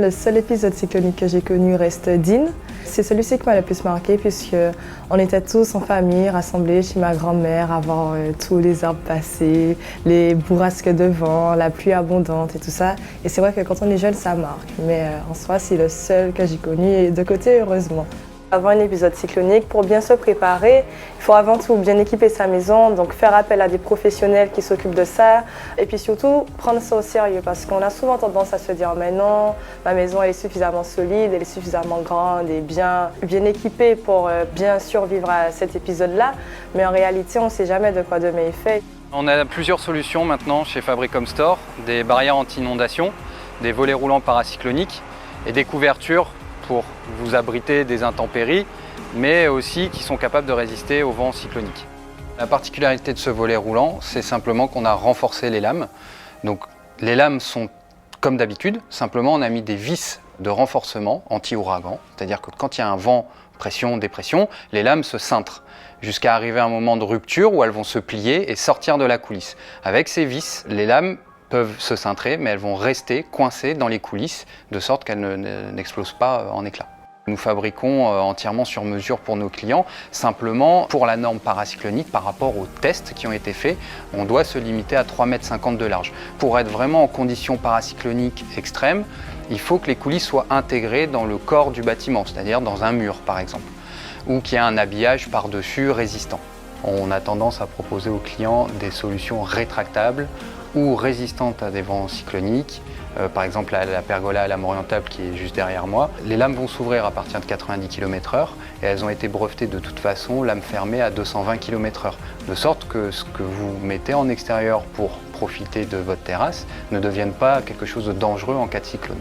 Le seul épisode cyclonique que j'ai connu reste Dean. C'est celui-ci qui m'a le plus marqué puisqu'on était tous en famille rassemblés chez ma grand-mère à voir tous les arbres passer, les bourrasques de vent, la pluie abondante et tout ça. Et c'est vrai que quand on est jeune, ça marque. Mais en soi, c'est le seul que j'ai connu et de côté, heureusement. Avant un épisode cyclonique, pour bien se préparer, il faut avant tout bien équiper sa maison, donc faire appel à des professionnels qui s'occupent de ça. Et puis surtout, prendre ça au sérieux parce qu'on a souvent tendance à se dire « mais non, ma maison elle est suffisamment solide, elle est suffisamment grande et bien équipée pour bien survivre à cet épisode-là ». Mais en réalité, on ne sait jamais de quoi demain est fait. On a plusieurs solutions maintenant chez Fabricom Store, des barrières anti-inondation, des volets roulants paracycloniques et des couvertures pour vous abriter des intempéries, mais aussi qui sont capables de résister au vent cyclonique. La particularité de ce volet roulant, c'est simplement qu'on a renforcé les lames. Donc les lames sont comme d'habitude, simplement on a mis des vis de renforcement anti-ouragan, c'est-à-dire que quand il y a un vent, pression, dépression, les lames se cintrent jusqu'à arriver à un moment de rupture où elles vont se plier et sortir de la coulisse. Avec ces vis, les lames peuvent se cintrer, mais elles vont rester coincées dans les coulisses, de sorte qu'elles n'explosent pas en éclats. Nous fabriquons entièrement sur mesure pour nos clients. Simplement, pour la norme paracyclonique, par rapport aux tests qui ont été faits, on doit se limiter à 3,50 m de large. Pour être vraiment en conditions paracycloniques extrêmes, il faut que les coulisses soient intégrées dans le corps du bâtiment, c'est-à-dire dans un mur par exemple, ou qu'il y ait un habillage par-dessus résistant. On a tendance à proposer aux clients des solutions rétractables ou résistantes à des vents cycloniques, par exemple la pergola à lame orientable qui est juste derrière moi. Les lames vont s'ouvrir à partir de 90 km/h et elles ont été brevetées de toute façon, lames fermées à 220 km/h, de sorte que ce que vous mettez en extérieur pour profiter de votre terrasse ne devienne pas quelque chose de dangereux en cas de cyclone.